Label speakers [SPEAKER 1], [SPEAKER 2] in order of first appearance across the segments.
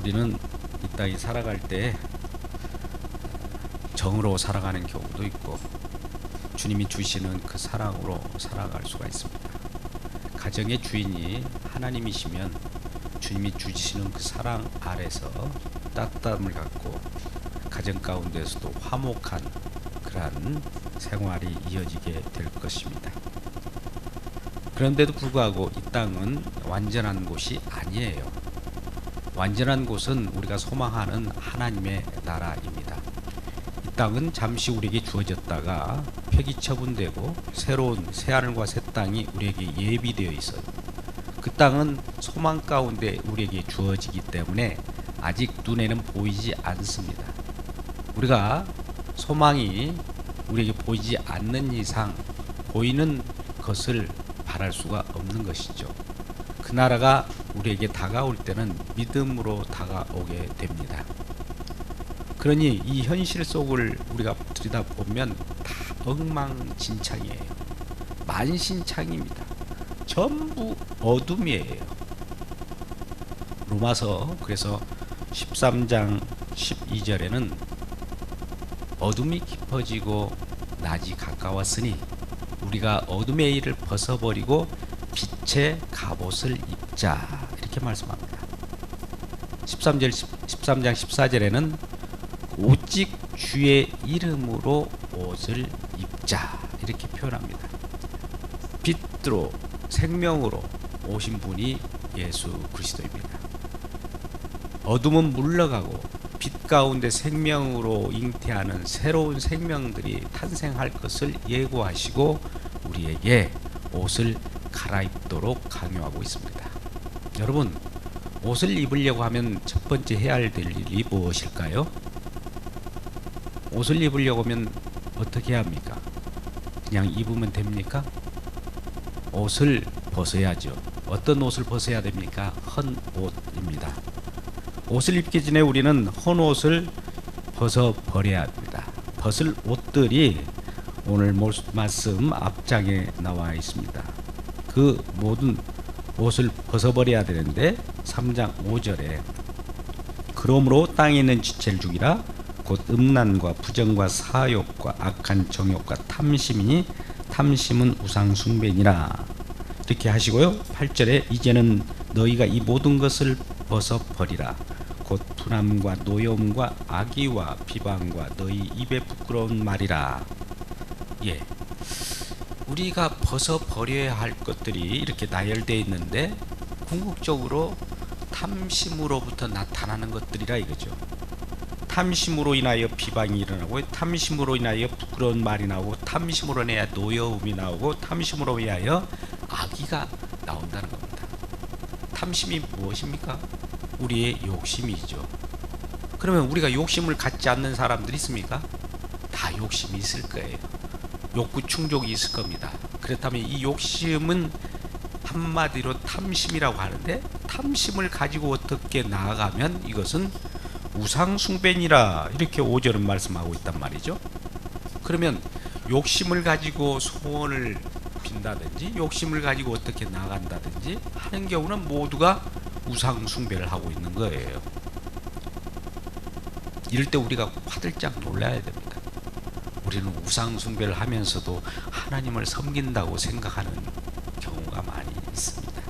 [SPEAKER 1] 우리는 이 땅에 살아갈 때 정으로 살아가는 경우도 있고 주님이 주시는 그 사랑으로 살아갈 수가 있습니다. 가정의 주인이 하나님이시면 주님이 주시는 그 사랑 아래서 따뜻함을 갖고 가정 가운데서도 화목한 그러한 생활이 이어지게 될 것입니다. 그런데도 불구하고 이 땅은 완전한 곳이 아니에요. 완전한 곳은 우리가 소망하는 하나님의 나라입니다. 이 땅은 잠시 우리에게 주어졌다가 폐기 처분되고 새로운 새하늘과 새 땅이 우리에게 예비되어 있어요. 그 땅은 소망 가운데 우리에게 주어지기 때문에 아직 눈에는 보이지 않습니다. 우리가 소망이 우리에게 보이지 않는 이상 보이는 것을 바랄 수가 없는 것이죠. 그 나라가 우리에게 다가올 때는 믿음으로 다가오게 됩니다. 그러니 이 현실 속을 우리가 들여다보면 다 엉망진창이에요. 만신창입니다. 전부 어둠이에요. 로마서 그래서 13장 12절에는 어둠이 깊어지고 낮이 가까웠으니 우리가 어둠의 일을 벗어버리고 빛의 갑옷을 입자 이렇게 말씀합니다. 13장 14절에는 오직 주의 이름으로 옷을 입자 이렇게 표현합니다. 빛으로 생명으로 오신 분이 예수 그리스도입니다. 어둠은 물러가고 빛 가운데 생명으로 잉태하는 새로운 생명들이 탄생할 것을 예고하시고 우리에게 옷을 갈아입도록 강요하고 있습니다. 여러분, 옷을 입으려고 하면 첫 번째 해야 될 일이 무엇일까요? 옷을 입으려고 하면 어떻게 해야 합니까? 그냥 입으면 됩니까? 옷을 벗어야죠. 어떤 옷을 벗어야 됩니까? 헌 옷입니다. 옷을 입기 전에 우리는 헌 옷을 벗어버려야 합니다. 벗을 옷들이 오늘 말씀 앞장에 나와 있습니다. 그 모든 옷을 벗어버려야 되는데 3장 5절에 그러므로 땅에 있는 지체를 죽이라 곧 음란과 부정과 사욕과 악한 정욕과 탐심이니 탐심은 우상 숭배니라 이렇게 하시고요. 8절에 이제는 너희가 이 모든 것을 벗어버리라 곧 분함과 노여움과 악의와 비방과 너희 입에 부끄러운 말이라. 예, 우리가 벗어버려야 할 것들이 이렇게 나열되어 있는데 궁극적으로 탐심으로부터 나타나는 것들이라 이거죠. 탐심으로 인하여 비방이 일어나고 탐심으로 인하여 부끄러운 말이 나오고 탐심으로 인하여 노여움이 나오고 탐심으로 인하여 악의가 나온다는 겁니다. 탐심이 무엇입니까? 우리의 욕심이죠. 그러면 우리가 욕심을 갖지 않는 사람들이 있습니까? 다 욕심이 있을 거예요. 욕구 충족이 있을 겁니다. 그렇다면 이 욕심은 한마디로 탐심이라고 하는데 탐심을 가지고 어떻게 나아가면 이것은 우상숭배니라 이렇게 5절은 말씀하고 있단 말이죠. 그러면 욕심을 가지고 소원을 빈다든지 욕심을 가지고 어떻게 나간다든지 하는 경우는 모두가 우상숭배를 하고 있는 거예요. 이럴 때 우리가 화들짝 놀라야 됩니다. 우리는 우상숭배를 하면서도 하나님을 섬긴다고 생각하는 경우가 많이 있습니다.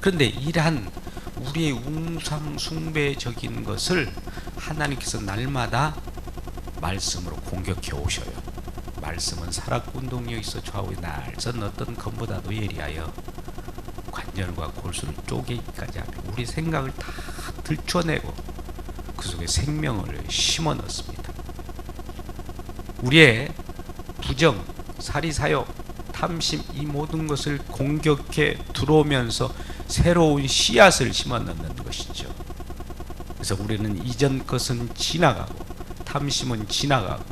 [SPEAKER 1] 그런데 이러한 우리의 우상숭배적인 것을 하나님께서 날마다 말씀으로 공격해 오셔요. 말씀은 살아운동력이 있어 좌우에 날선 어떤 검보다도 예리하여 관절과 골수를 쪼개기까지 하며 우리 생각을 다 들춰내고 그 속에 생명을 심어 넣습니다. 우리의 부정, 사리사욕, 탐심 이 모든 것을 공격해 들어오면서 새로운 씨앗을 심어 넣는 것이죠. 그래서 우리는 이전 것은 지나가고 탐심은 지나가고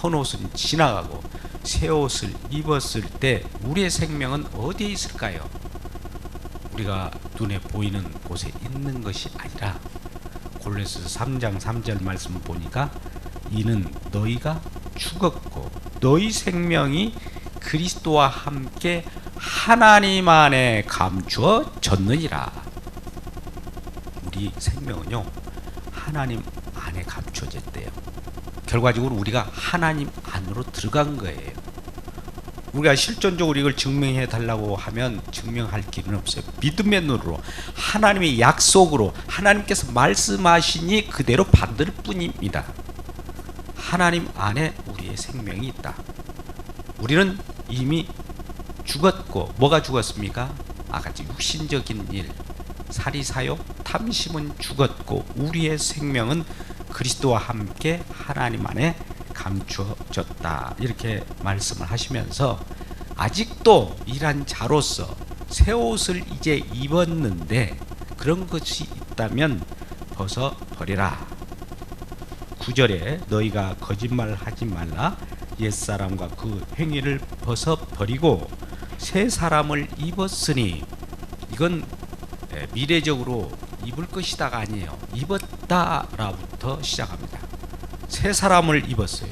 [SPEAKER 1] 헌옷은 지나가고 새 옷을 입었을 때 우리의 생명은 어디에 있을까요? 우리가 눈에 보이는 곳에 있는 것이 아니라 골로새서 3장 3절 말씀을 보니까 이는 너희가 죽었고 너희 생명이 그리스도와 함께 하나님 안에 감추어졌느니라. 우리 생명은요 하나님 안에 감춰졌대요. 결과적으로 우리가 하나님 안으로 들어간 거예요. 우리가 실존적으로 이걸 증명해 달라고 하면 증명할 길은 없어요. 믿음의 눈으로 하나님의 약속으로 하나님께서 말씀하시니 그대로 받을 뿐입니다. 하나님 안에 우리의 생명이 있다. 우리는 이미 죽었고, 뭐가 죽었습니까? 아까지 육신적인 일, 사리사욕, 탐심은 죽었고 우리의 생명은 그리스도와 함께 하나님 안에 감추어졌다. 이렇게 말씀을 하시면서 아직도 이란 자로서 새 옷을 이제 입었는데 그런 것이 있다면 벗어버리라. 9절에 너희가 거짓말하지 말라. 옛사람과 그 행위를 벗어버리고 새 사람을 입었으니, 이건 미래적으로 입을 것이다가 아니에요. 입었다라부터 시작합니다. 새 사람을 입었어요.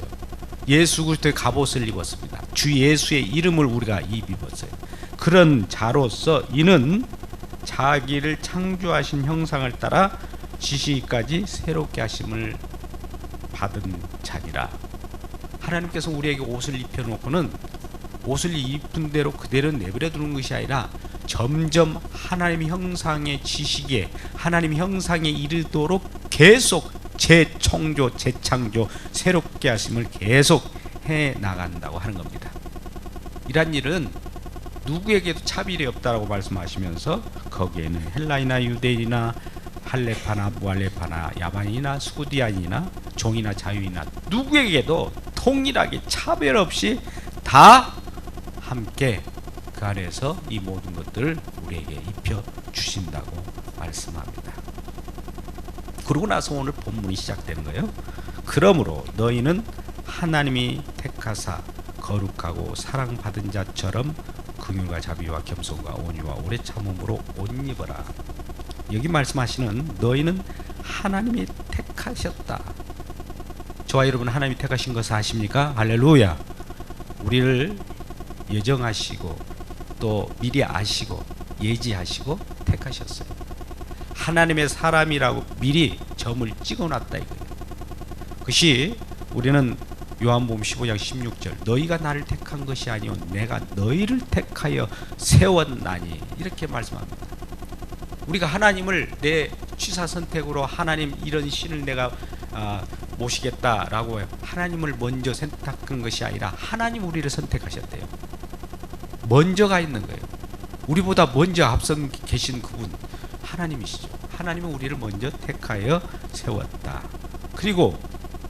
[SPEAKER 1] 예수 그리스도의 갑옷을 입었습니다. 주 예수의 이름을 우리가 입었어요. 그런 자로서 이는 자기를 창조하신 형상을 따라 지시까지 새롭게 하심을 받은 자니라. 하나님께서 우리에게 옷을 입혀놓고는 옷을 입은 대로 그대로 내버려 두는 것이 아니라 점점 하나님의 형상의 지식에, 하나님의 형상에 이르도록 계속 재청조, 재창조, 새롭게 하심을 계속 해 나간다고 하는 겁니다. 이란 일은 누구에게도 차별이 없다라고 말씀하시면서 거기에는 헬라이나 유대인이나 할레파나 무할레파나 야반이나 수구디안이나 종이나 자유이나 누구에게도 통일하게 차별 없이 다 함께 그 안에서 이 모든 것들을 우리에게 입혀 주신다고 말씀합니다. 그러고 나서 오늘 본문이 시작되는 거예요. 그러므로 너희는 하나님이 택하사 거룩하고 사랑받은 자처럼 긍휼과 자비와 겸손과 온유와 오래 참음으로 옷 입어라. 여기 말씀하시는 너희는 하나님이 택하셨다. 저와 여러분 하나님이 택하신 것을 아십니까? 할렐루야. 우리를 예정하시고 또 미리 아시고 예지하시고 택하셨어요. 하나님의 사람이라고 미리 점을 찍어놨다 이거예요. 그것이 우리는 요한복음 15장 16절 너희가 나를 택한 것이 아니오 내가 너희를 택하여 세웠나니 이렇게 말씀합니다. 우리가 하나님을 내 취사 선택으로 하나님 이런 신을 내가 모시겠다라고 하나님을 먼저 선택한 것이 아니라 하나님 우리를 선택하셨대요. 먼저가 있는 거예요. 우리보다 먼저 앞선 계신 그분 하나님이시죠. 하나님은 우리를 먼저 택하여 세웠다. 그리고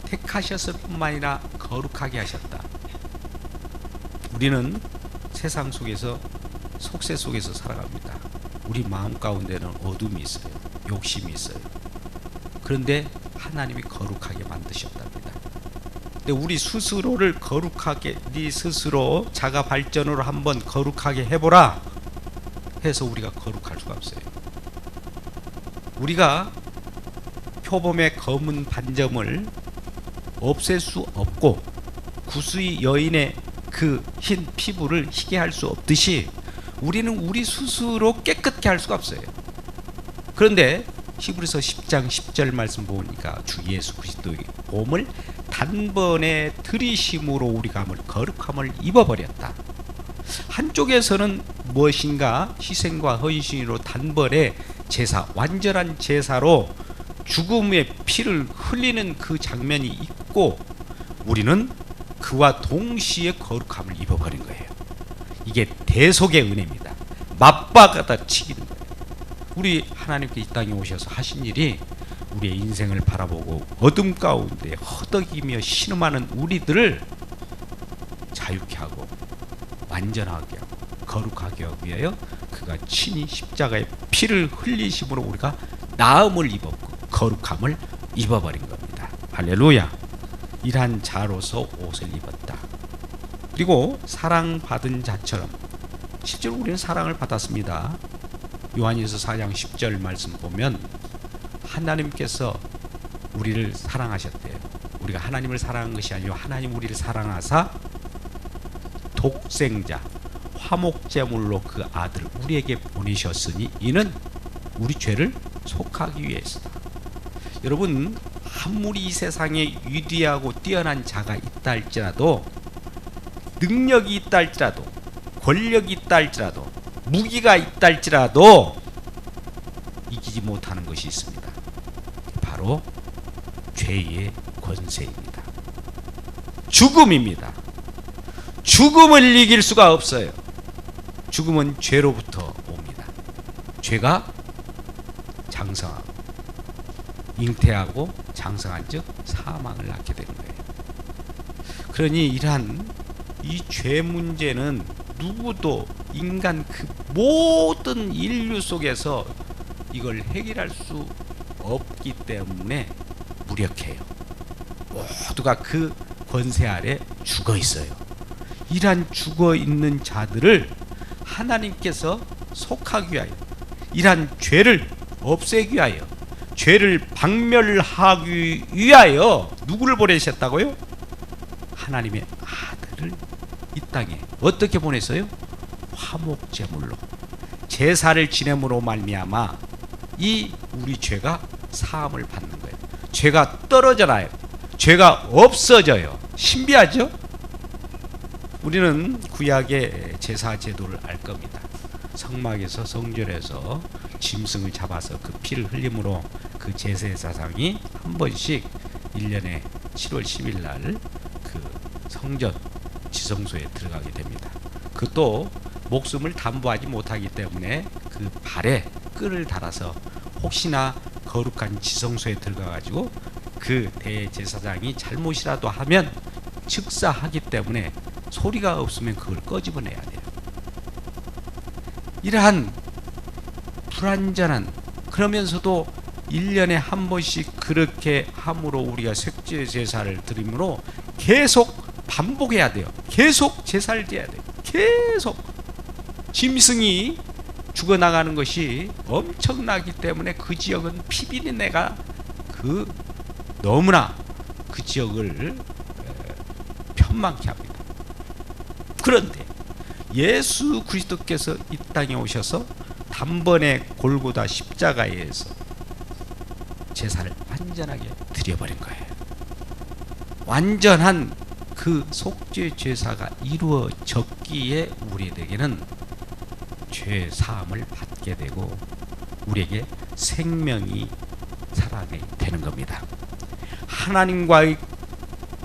[SPEAKER 1] 택하셨을 뿐만 아니라 거룩하게 하셨다. 우리는 세상 속에서 속세 속에서 살아갑니다. 우리 마음 가운데는 어둠이 있어요. 욕심이 있어요. 그런데 하나님이 거룩하게 만드셨답니다. 근데 우리 스스로를 거룩하게, 네 스스로 자가 발전으로 한번 거룩하게 해보라 해서 우리가 거룩할 수가 없어요. 우리가 표범의 검은 반점을 없앨 수 없고 구수의 여인의 그 흰 피부를 희게 할 수 없듯이 우리는 우리 스스로 깨끗게 할 수가 없어요. 그런데 히브리서 10장 10절 말씀 보니까 주 예수 그리스도의 몸을 단번에 들이심으로 우리가 거룩함을 입어버렸다. 한쪽에서는 무엇인가 희생과 헌신으로 단번에 제사, 완전한 제사로 죽음의 피를 흘리는 그 장면이 있고 우리는 그와 동시에 거룩함을 입어버린 거예요. 이게 대속의 은혜입니다. 맞박아다 치기는 거예요. 우리 하나님께 이 땅에 오셔서 하신 일이 우리의 인생을 바라보고 어둠 가운데 허덕이며 신음하는 우리들을 자유케 하고 완전하게 하고 거룩하게 하기 위하여 그가 친히 십자가의 피를 흘리심으로 우리가 나음을 입었고 거룩함을 입어버린 겁니다. 할렐루야. 이러한 자로서 옷을 입었다. 그리고 사랑받은 자처럼 실제로 우리는 사랑을 받았습니다. 요한일서 4장 10절 말씀 보면 하나님께서 우리를 사랑하셨대요. 우리가 하나님을 사랑한 것이 아니라 하나님 우리를 사랑하사 독생자 화목제물로 그 아들을 우리에게 보내셨으니 이는 우리 죄를 속하기 위해서다. 여러분, 아무리 이 세상에 위대하고 뛰어난 자가 있다 할지라도, 능력이 있다 할지라도, 권력이 있다 할지라도, 무기가 있다 할지라도 이기지 못하는 것이 있습니다. 바로 죄의 권세입니다. 죽음입니다. 죽음을 이길 수가 없어요. 죽음은 죄로부터 옵니다. 죄가 장성하고 잉태하고 장성한 즉 사망을 낳게 되는 거예요. 그러니 이러한 이 죄 문제는 누구도 인간 그 모든 인류 속에서 이걸 해결할 수 없기 때문에 무력해요. 모두가 그 권세 아래 죽어 있어요. 이러한 죽어 있는 자들을 하나님께서 속하기 위하여, 이러한 죄를 없애기 위하여, 죄를 박멸하기 위하여 누구를 보내셨다고요? 하나님의 아들을 이 땅에 어떻게 보냈어요? 화목제물로 제사를 지냄으로 말미암아 이 우리 죄가 사함을 받는 거예요. 죄가 떨어져나요. 죄가 없어져요. 신비하죠? 우리는 구약의 제사 제도를 알 겁니다. 성막에서 성전에서 짐승을 잡아서 그 피를 흘림으로 그 제사상이 한 번씩 1년에 7월 10일 날 그 성전 지성소에 들어가게 됩니다. 그것도 목숨을 담보하지 못하기 때문에 그 발에 끈을 달아서 혹시나 거룩한 지성소에 들어가가지고 그 대제사장이 잘못이라도 하면 즉사하기 때문에 소리가 없으면 그걸 끄집어내야 돼요. 이러한 불완전한, 그러면서도 1년에 한 번씩 그렇게 함으로 우리가 색제 제사를 드림으로 계속 반복해야 돼요. 계속 제사를 드려야 돼요. 계속 짐승이 죽어나가는 것이 엄청나기 때문에 그 지역은 피비린내가 그 너무나 그 지역을 편망케 합니다. 그런데 예수 그리스도께서 이 땅에 오셔서 단번에 골고다 십자가에서 제사를 완전하게 드려버린 거예요. 완전한 그 속죄 제사가 이루어졌기에 우리에게는 죄 사함을 받게 되고 우리에게 생명이 살아나게 되는 겁니다. 하나님과의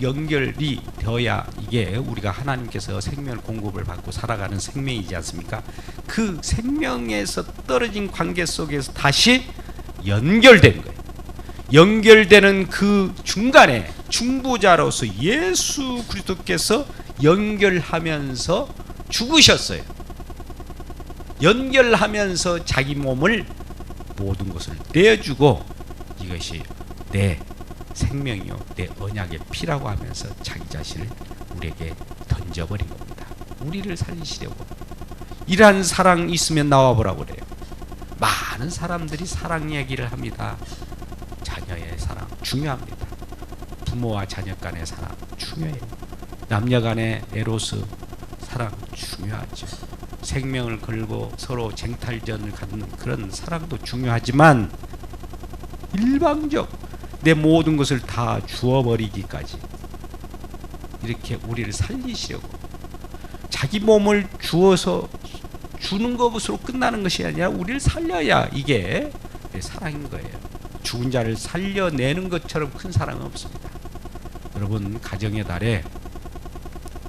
[SPEAKER 1] 연결이 되어야 이게 우리가 하나님께서 생명을 공급을 받고 살아가는 생명이지 않습니까? 그 생명에서 떨어진 관계 속에서 다시 연결된 거예요. 연결되는 그 중간에 중보자로서 예수 그리스도께서 연결하면서 죽으셨어요. 연결하면서 자기 몸을 모든 것을 내어주고 이것이 내 생명이요 내 언약의 피라고 하면서 자기 자신을 우리에게 던져버린 겁니다. 우리를 살리시려고. 이러한 사랑 있으면 나와보라고 그래요. 많은 사람들이 사랑 얘기를 합니다. 자녀의 사랑 중요합니다. 부모와 자녀 간의 사랑 중요해요. 남녀 간의 에로스 사랑 중요하죠. 생명을 걸고 서로 쟁탈전을 갖는 그런 사랑도 중요하지만 일방적 내 모든 것을 다 주어버리기까지 이렇게 우리를 살리시려고 자기 몸을 주어서 주는 것으로 끝나는 것이 아니라 우리를 살려야 이게 사랑인 거예요. 죽은 자를 살려내는 것처럼 큰 사랑은 없습니다. 여러분 가정의 달에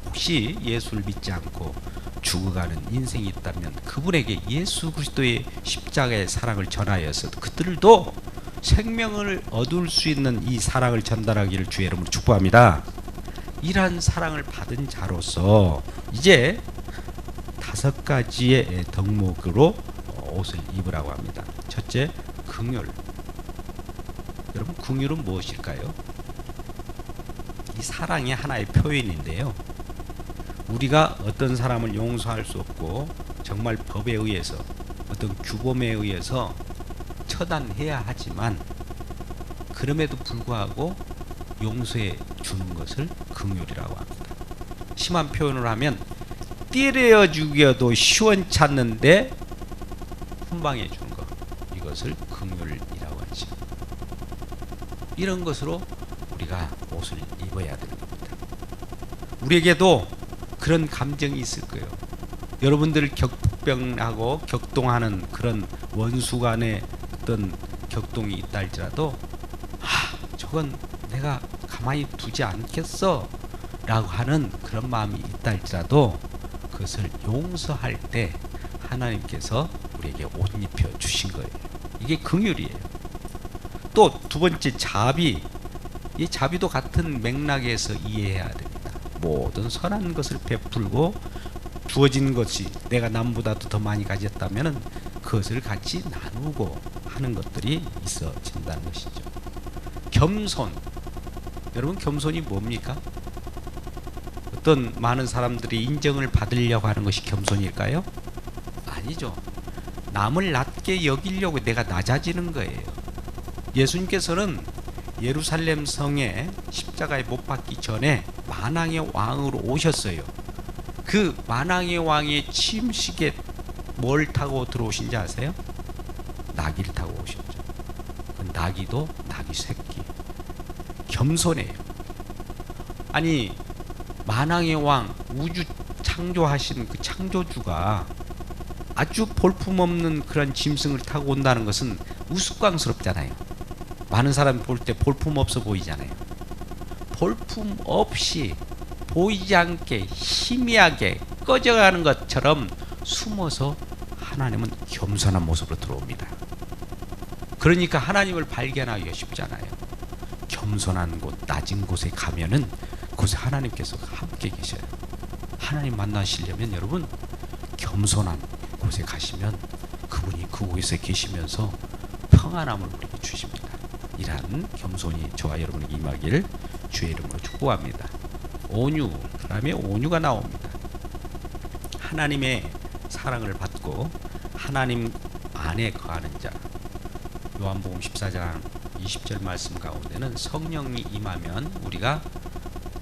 [SPEAKER 1] 혹시 예수를 믿지 않고 죽어가는 인생이 있다면 그분에게 예수 그리스도의 십자가의 사랑을 전하여서 그들도 생명을 얻을 수 있는 이 사랑을 전달하기를 주의 이름으로 축복합니다. 이러한 사랑을 받은 자로서 이제 5가지의 덕목으로 옷을 입으라고 합니다. 첫째, 긍휼. 여러분 긍휼은 무엇일까요? 이 사랑의 하나의 표현인데요. 우리가 어떤 사람을 용서할 수 없고 정말 법에 의해서 어떤 규범에 의해서 처단해야 하지만 그럼에도 불구하고 용서해 주는 것을 긍휼이라고 합니다. 심한 표현을 하면 때려 죽여도 시원찮는데 훈방해 주는 거, 이거 것을 긍휼이라고 하죠. 이런 것으로 우리가 옷을 입어야 되는 겁니다. 우리에게도 그런 감정이 있을 거예요. 여러분들 격병하고 격동하는 그런 원수 간의 어떤 격동이 있다 할지라도 저건 내가 가만히 두지 않겠어 라고 하는 그런 마음이 있다 할지라도 그것을 용서할 때 하나님께서 우리에게 옷 입혀 주신 거예요. 이게 긍휼이에요. 또 두 번째 자비. 이 자비도 같은 맥락에서 이해해야 됩니다. 모든 선한 것을 베풀고 주어진 것이 내가 남보다도 더 많이 가졌다면 그것을 같이 나누고 하는 것들이 있어진다는 것이죠. 겸손. 여러분, 겸손이 뭡니까? 어떤 많은 사람들이 인정을 받으려고 하는 것이 겸손일까요? 아니죠. 남을 낮게 여기려고 내가 낮아지는 거예요. 예수님께서는 예루살렘 성에 십자가에 못 박기 전에 만왕의 왕으로 오셨어요. 그 만왕의 왕의 취임식에 뭘 타고 들어오신지 아세요? 나귀를 타고 오셨죠. 그 나귀도 나귀 새끼. 겸손해요. 아니, 만왕의 왕, 우주 창조하신 그 창조주가 아주 볼품없는 그런 짐승을 타고 온다는 것은 우스꽝스럽잖아요. 많은 사람이 볼 때 볼품없어 보이잖아요. 볼품 없이 보이지 않게 희미하게 꺼져가는 것처럼 숨어서 하나님은 겸손한 모습으로 들어옵니다. 그러니까 하나님을 발견하기가 쉽잖아요. 겸손한 곳, 낮은 곳에 가면은 그곳에 하나님께서 함께 계셔요. 하나님 만나시려면 여러분, 겸손한 곳에 가시면 그분이 그곳에 계시면서 평안함을 우리에게 주십니다. 이러한 겸손이 저와 여러분에게 임하기를 주의 이름으로 축복합니다. 온유, 그 다음에 온유가 나옵니다. 하나님의 사랑을 받고 하나님 안에 거하는 자. 요한복음 14장 20절 말씀 가운데는 성령이 임하면 우리가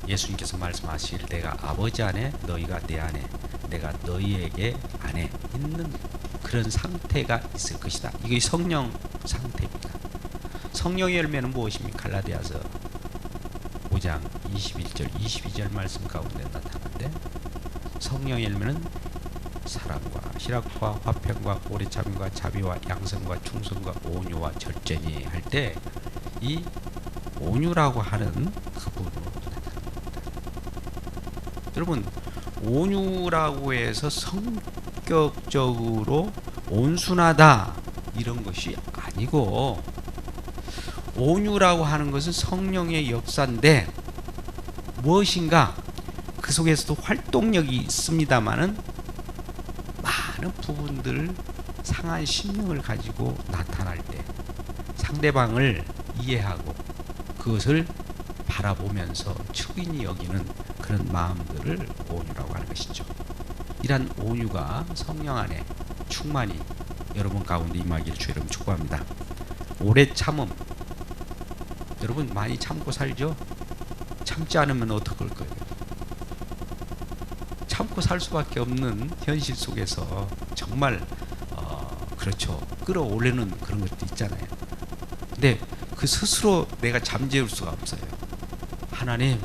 [SPEAKER 1] 예수님께서 말씀하실 내가 아버지 안에 너희가 내 안에 내가 너희에게 안에 있는 그런 상태가 있을 것이다. 이게 성령 상태입니다. 성령의 열매는 무엇입니까? 갈라디아서 5장 21절 22절 말씀 가운데 나타나는데 성령의 열매는 사랑과 희락과 화평과 오래참과 자비와 양성과 충성과 온유와 절제니 할 때 이 온유라고 하는 그 부분으로 나타납니다. 여러분, 온유라고 해서 성격적으로 온순하다 이런 것이 아니고, 온유라고 하는 것은 성령의 역사인데 무엇인가 그 속에서도 활동력이 있습니다만은 많은 부분들을 상한 심령을 가지고 나타날 때 상대방을 이해하고 그것을 바라보면서 측인히 여기는 그런 마음들을 온유라고 하는 것이죠. 이러한 온유가 성령 안에 충만히 여러분 가운데 임하기를 주의 이름으로 축복합니다. 오래 참음. 여러분 많이 참고 살죠? 참지 않으면 어떡할 거예요? 참고 살 수밖에 없는 현실 속에서 정말 그렇죠. 끌어올리는 그런 것도 있잖아요. 근데 그 스스로 내가 잠재울 수가 없어요. 하나님,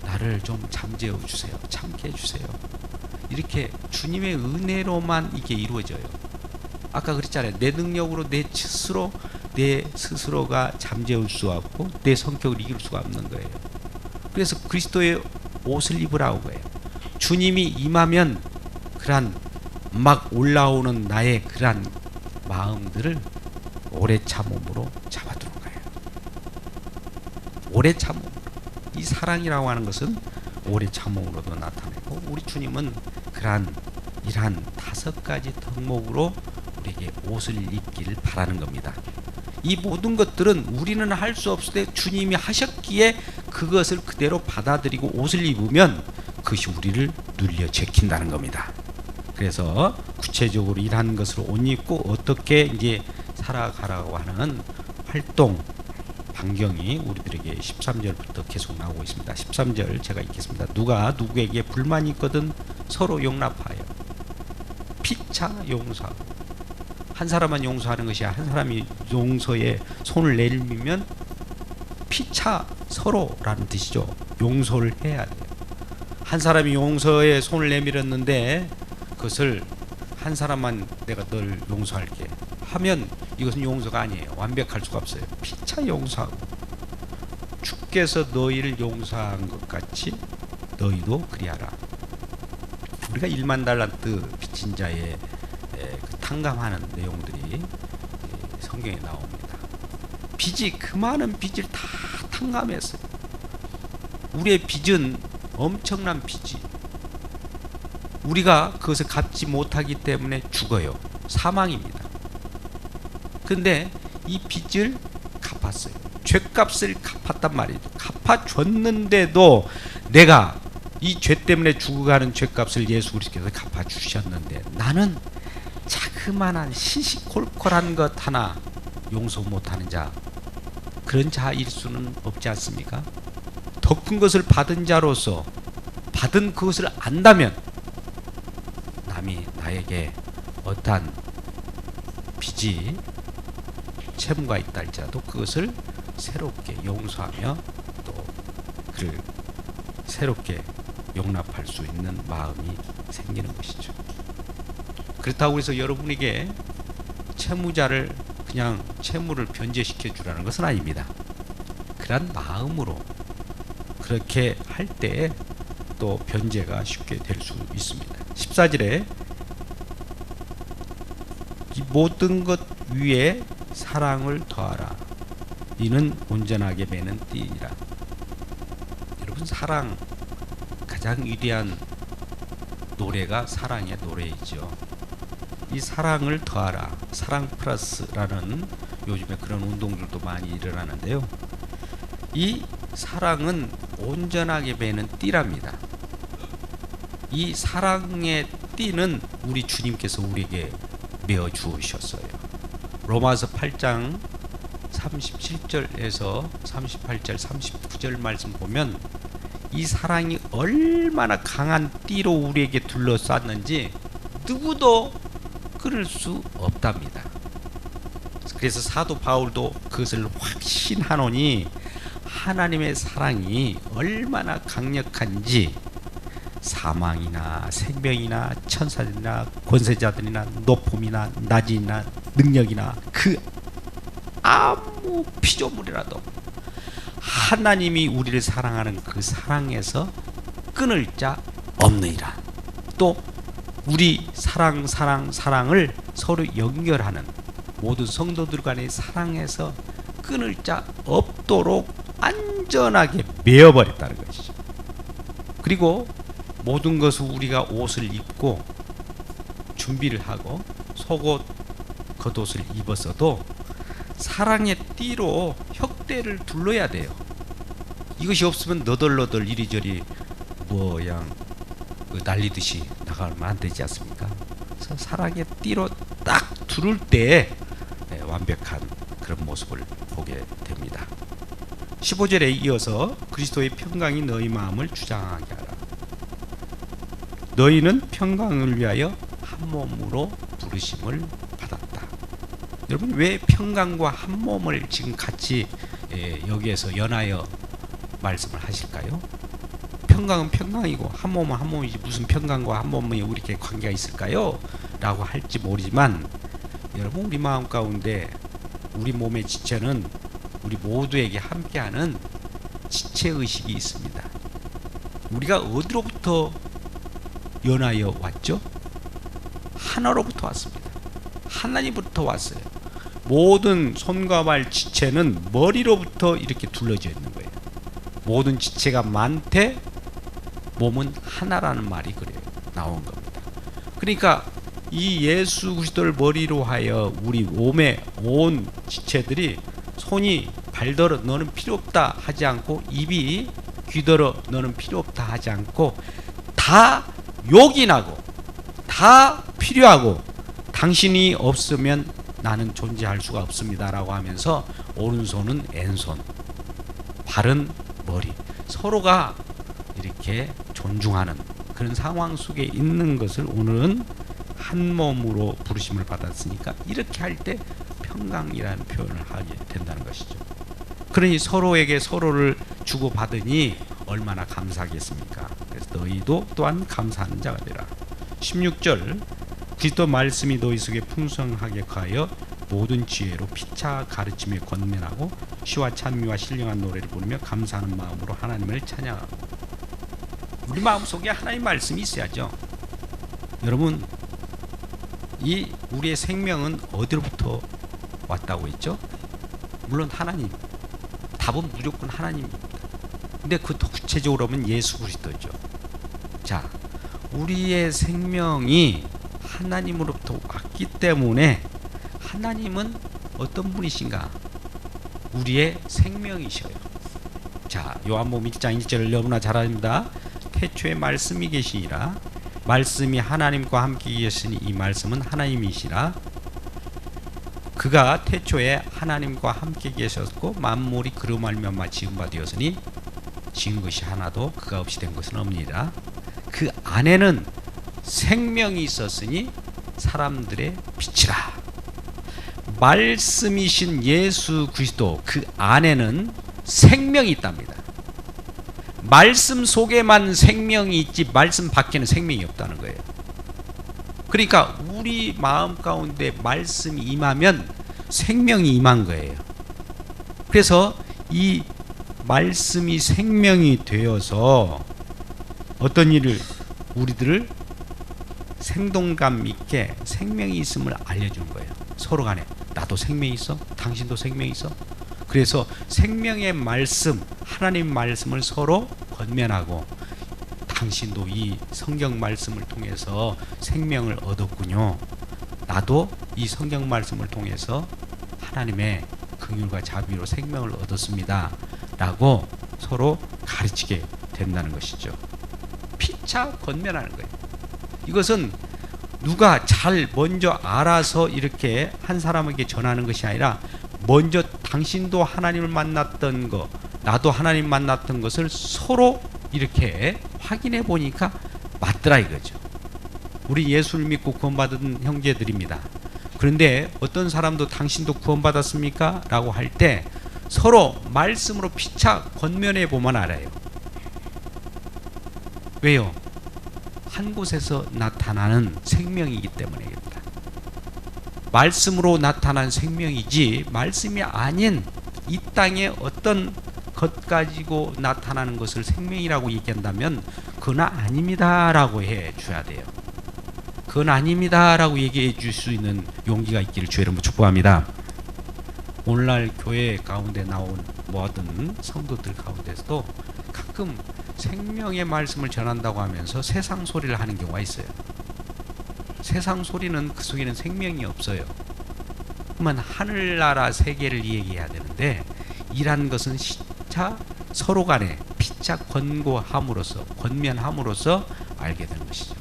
[SPEAKER 1] 나를 좀 잠재워 주세요. 참게 해주세요. 이렇게 주님의 은혜로만 이게 이루어져요. 아까 그랬잖아요. 내 능력으로 내 스스로가 잠재울 수가 없고 내 성격을 이길 수가 없는 거예요. 그래서 그리스도의 옷을 입으라고 해요. 주님이 임하면 그러한 막 올라오는 나의 그러한 마음들을 오래 참음으로 잡아두는 거예요. 오래 참음으로. 이 사랑이라고 하는 것은 오래 참음으로도 나타내고, 우리 주님은 그러한 이러한 5가지 덕목으로 우리에게 옷을 입기를 바라는 겁니다. 이 모든 것들은 우리는 할 수 없을 때 주님이 하셨기에 그것을 그대로 받아들이고 옷을 입으면 그것이 우리를 눌려 제킨다는 겁니다. 그래서 구체적으로 이러한 것으로 옷 입고 어떻게 이제 살아가라고 하는 활동 반경이 우리들에게 13절부터 계속 나오고 있습니다. 13절 제가 읽겠습니다. 누가 누구에게 불만이 있거든 서로 용납하여 피차 용서하고 한 사람만 용서하는 것이 한 사람이 용서에 손을 내밀면 피차 서로라는 뜻이죠. 용서를 해야 돼요. 한 사람이 용서에 손을 내밀었는데 그것을 한 사람만 내가 널 용서할게 하면 이것은 용서가 아니에요. 완벽할 수가 없어요. 피차 용서하고 주께서 너희를 용서한 것 같이 너희도 그리하라. 우리가 1만 달란트 빚진 자의 그 탕감하는 내용들이 성경에 나옵니다. 빚이 그 많은 빚을 다 탕감했어요. 우리의 빚은 엄청난 빚이 우리가 그것을 갚지 못하기 때문에 죽어요. 사망입니다. 근데 이 빚을 갚았어요. 죄값을 갚았단 말이죠. 갚아줬는데도 내가 이 죄 때문에 죽어가는 죄값을 예수 그리스도께서 갚아주셨는데 나는 자그마한 시시콜콜한 것 하나 용서 못하는 자, 그런 자일 수는 없지 않습니까? 더 큰 것을 받은 자로서 받은 그것을 안다면 남이 나에게 어떠한 빚이 채무가 있다 할지라도 그것을 새롭게 용서하며 또 그를 새롭게 용납할 수 있는 마음이 생기는 것이죠. 그렇다고 해서 여러분에게 채무자를 그냥 채무를 변제시켜 주라는 것은 아닙니다. 그런 마음으로 그렇게 할 때 또 변제가 쉽게 될 수 있습니다. 14절에 이 모든 것 위에 사랑을 더하라. 이는 온전하게 매는 띠니라. 여러분, 사랑, 가장 위대한 노래가 사랑의 노래이죠. 이 사랑을 더하라. 사랑 플러스라는 요즘에 그런 운동들도 많이 일어나는데요. 이 사랑은 온전하게 매는 띠랍니다. 이 사랑의 띠는 우리 주님께서 우리에게 메어 주으셨어요. 로마서 8장 37절에서 38절 39절 말씀 보면 이 사랑이 얼마나 강한 띠로 우리에게 둘러쌌는지 누구도 끊을 수 없답니다. 그래서 사도 바울도 그것을 확신하노니 하나님의 사랑이 얼마나 강력한지 사망이나 생명이나 천사들이나 권세자들이나 높음이나 낮이나 능력이나 그 아무 피조물이라도 하나님이 우리를 사랑하는 그 사랑에서 끊을 자 없느니라. 또 우리 사랑을 서로 연결하는 모든 성도들 간의 사랑에서 끊을 자 없도록 안전하게 메어버렸다는 것이죠. 그리고 모든 것을 우리가 옷을 입고 준비를 하고 속옷 겉옷을 입었어도 사랑의 띠로 혁대를 둘러야 돼요. 이것이 없으면 너덜너덜 이리저리 날리듯이 나가면 안 되지 않습니까? 그래서 사랑의 띠로 딱 두를 때 완벽한 그런 모습을 보게 됩니다. 15절에 이어서 그리스도의 평강이 너희 마음을 주장하게 하라. 너희는 평강을 위하여 한 몸으로 부르심을 받았다. 여러분, 왜 평강과 한 몸을 지금 같이 여기에서 연하여 말씀을 하실까요? 평강은 평강이고 한 몸은 한 몸이지 무슨 평강과 한 몸이 이렇게 관계가 있을까요? 라고 할지 모르지만 여러분, 우리 마음 가운데 우리 몸의 지체는 우리 모두에게 함께하는 지체의식이 있습니다. 우리가 어디로부터 연하여 왔죠? 하나로부터 왔습니다. 하나님부터 왔어요. 모든 손과 발 지체는 머리로부터 이렇게 둘러져 있는 거예요. 모든 지체가 많되 몸은 하나라는 말이 그래요. 나온 겁니다. 그러니까 이 예수 그리스도를 머리로 하여 우리 몸의 온 지체들이 손이 발더러 너는 필요 없다 하지 않고 입이 귀더러 너는 필요 없다 하지 않고 다 요긴하고 다 필요하고 당신이 없으면 나는 존재할 수가 없습니다 라고 하면서 오른손은 왼손, 발은 머리, 서로가 이렇게 존중하는 그런 상황 속에 있는 것을 오늘은 한 몸으로 부르심을 받았으니까 이렇게 할 때 평강이라는 표현을 하게 된다는 것이죠. 그러니 서로에게 서로를 주고받으니 얼마나 감사하겠습니까? 그래서 너희도 또한 감사하는 자가 되라. 16절 그리스도 말씀이 너희 속에 풍성하게 거하여 모든 지혜로 피차 가르침에 권면하고 시와 찬미와 신령한 노래를 부르며 감사하는 마음으로 하나님을 찬양하고. 우리 마음속에 하나님 말씀이 있어야죠. 여러분, 이 우리의 생명은 어디로부터 왔다고 했죠? 물론 하나님. 답은 무조건 하나님입니다. 근데 그 구체적으로 보면 예수 그리스도죠. 자, 우리의 생명이 하나님으로부터 왔기 때문에 하나님은 어떤 분이신가? 우리의 생명이셔요. 자, 요한복음 1장 1절을 너무나 잘 아십니다. 태초에 말씀이 계시니라. 말씀이 하나님과 함께 계시니 이 말씀은 하나님이시라. 그가 태초에 하나님과 함께 계셨고 만물이 그로 말미암아 지은 바 되었으니 지은 것이 하나도 그가 없이 된 것은 없느니라. 그 안에는 생명이 있었으니 사람들의 빛이라. 말씀이신 예수 그리스도 그 안에는 생명이 있답니다. 말씀 속에만 생명이 있지 말씀 밖에는 생명이 없다는 거예요. 그러니까 우리 마음 가운데 말씀이 임하면 생명이 임한 거예요. 그래서 이 말씀이 생명이 되어서 어떤 일을 우리들을 생동감 있게 생명이 있음을 알려주는 거예요. 서로 간에 나도 생명이 있어, 당신도 생명이 있어. 그래서 생명의 말씀, 하나님 말씀을 서로 권면하고 당신도 이 성경 말씀을 통해서 생명을 얻었군요. 나도 이 성경 말씀을 통해서 하나님의 긍휼과 자비로 생명을 얻었습니다. 라고 서로 가르치게 된다는 것이죠. 피차 권면하는 거예요. 이것은 누가 잘 먼저 알아서 이렇게 한 사람에게 전하는 것이 아니라 먼저 당신도 하나님을 만났던 것, 나도 하나님 만났던 것을 서로 이렇게 확인해 보니까 맞더라 이거죠. 우리 예수를 믿고 구원받은 형제들입니다. 그런데 어떤 사람도 당신도 구원받았습니까? 라고 할 때 서로 말씀으로 피차 권면해 보면 알아요. 왜요? 한 곳에서 나타나는 생명이기 때문입니다. 말씀으로 나타난 생명이지 말씀이 아닌 이 땅에 어떤 것 가지고 나타나는 것을 생명이라고 얘기한다면 그건 아닙니다 라고 해 줘야 돼요. 그건 아닙니다 라고 얘기해 줄 수 있는 용기가 있기를 주의 이름으로 축복합니다. 오늘날 교회 가운데 나온 모든 성도들 가운데서도 가끔 생명의 말씀을 전한다고 하면서 세상 소리를 하는 경우가 있어요. 세상 소리는 그 속에는 생명이 없어요. 그러면 하늘나라 세계를 얘기해야 되는데 이란 것은 시차 서로 간에 피차 권고함으로써 권면함으로써 알게 되는 것이죠.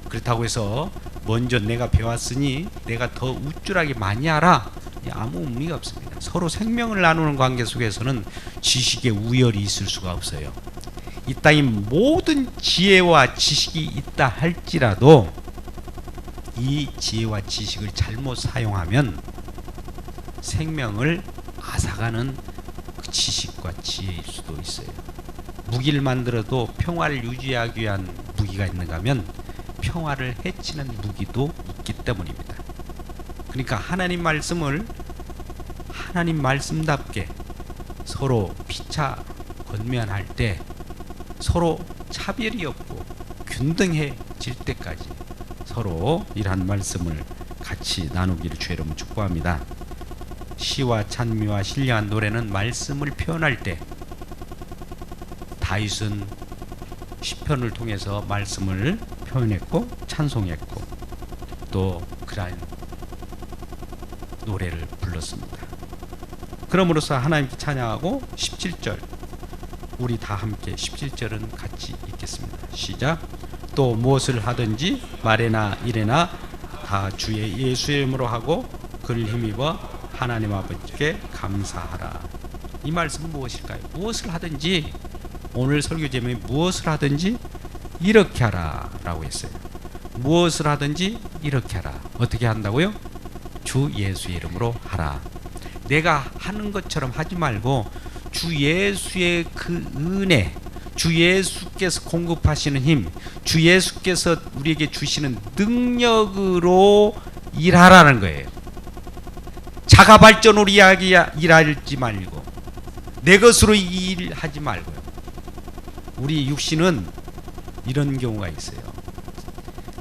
[SPEAKER 1] 그렇다고 해서 먼저 내가 배웠으니 내가 더 우쭐하게 많이 알아, 아무 의미가 없습니다. 서로 생명을 나누는 관계 속에서는 지식의 우열이 있을 수가 없어요. 이 땅의 모든 지혜와 지식이 있다 할지라도 이 지혜와 지식을 잘못 사용하면 생명을 앗아가는 그 지식과 지혜일 수도 있어요. 무기를 만들어도 평화를 유지하기 위한 무기가 있는가 하면 평화를 해치는 무기도 있기 때문입니다. 그러니까 하나님 말씀을 하나님 말씀답게 서로 피차 권면할 때 서로 차별이 없고 균등해질 때까지 서로 이러한 말씀을 같이 나누기를 주의 이름으로 축복합니다. 시와 찬미와 신령한 노래는 말씀을 표현할 때 다윗은 시편을 통해서 말씀을 표현했고 찬송했고 또 그러한 노래를 불렀습니다. 그럼으로써 하나님께 찬양하고 17절 우리 다 함께 17절은 같이 읽겠습니다. 시작. 또 무엇을 하든지 말에나 일에나 다 주의 예수의 이름으로 하고 그를 힘입어 하나님 아버지께 감사하라. 이 말씀은 무엇일까요? 무엇을 하든지 오늘 설교 제목이 무엇을 하든지 이렇게 하라 라고 했어요. 무엇을 하든지 이렇게 하라. 어떻게 한다고요? 주 예수의 이름으로 하라. 내가 하는 것처럼 하지 말고 주 예수의 그 은혜, 주 예수께서 공급하시는 힘, 주 예수께서 우리에게 주시는 능력으로 일하라는 거예요. 자가 발전으로 일하지 말고 내 것으로 일하지 말고요. 우리 육신은 이런 경우가 있어요.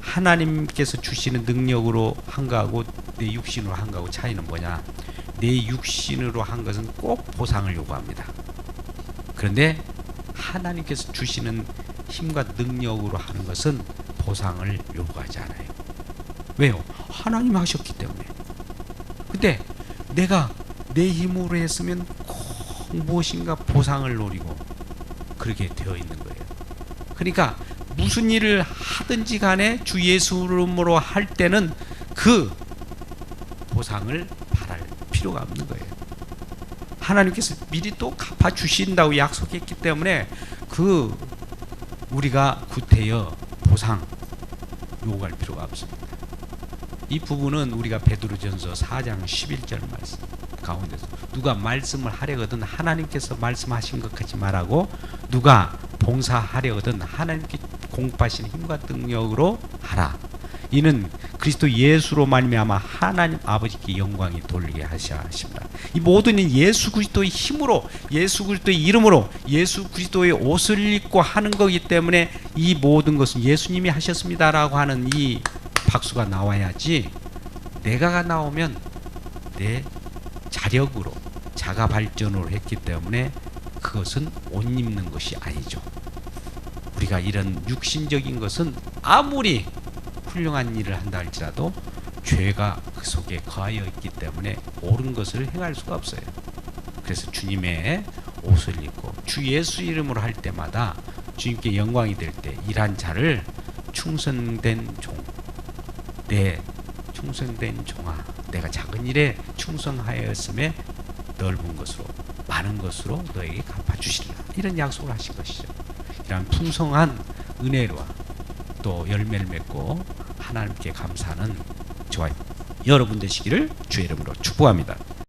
[SPEAKER 1] 하나님께서 주시는 능력으로 한 거하고 내 육신으로 한 거하고 차이는 뭐냐? 내 육신으로 한 것은 꼭 보상을 요구합니다. 그런데 하나님께서 주시는 힘과 능력으로 하는 것은 보상을 요구하지 않아요. 왜요? 하나님 하셨기 때문에. 근데 내가 내 힘으로 했으면 꼭 무엇인가 보상을 노리고 그렇게 되어 있는 거예요. 그러니까 무슨 일을 하든지 간에 주 예수 이름으로 할 때는 그 보상을 바랄 필요가 없는 거예요. 하나님께서 미리 또 갚아주신다고 약속했기 때문에 그 우리가 구태여 보상 요구할 필요가 없습니다. 이 부분은 우리가 베드로전서 4장 11절 말씀 가운데서 누가 말씀을 하려거든 하나님께서 말씀하신 것 하지 말라고, 누가 봉사하려거든 하나님께 공급하신 힘과 능력으로 하라. 이는 그리스도 예수로 말미암아 하나님 아버지께 영광이 돌리게 하셔야 하십니다. 이 모든 일 예수 그리스도의 힘으로, 예수 그리스도의 이름으로, 예수 그리스도의 옷을 입고 하는 거기 때문에 이 모든 것은 예수님이 하셨습니다라고 하는 이 박수가 나와야지, 내가가 나오면 내 자력으로 자가 발전으로 했기 때문에 그것은 옷 입는 것이 아니죠. 우리가 이런 육신적인 것은 아무리 훌륭한 일을 한다 할지라도 죄가 그 속에 거하여 있기 때문에 옳은 것을 행할 수가 없어요. 그래서 주님의 옷을 입고 주 예수 이름으로 할 때마다 주님께 영광이 될 때 일한 자를 충성된 종, 내 충성된 종아, 내가 작은 일에 충성하였음에 넓은 것으로 많은 것으로 너에게 갚아주시리라, 이런 약속을 하신 것이죠. 이런 풍성한 은혜로 또 열매를 맺고 하나님께 감사하는 저와 여러분 되시기를 주의 이름으로 축복합니다.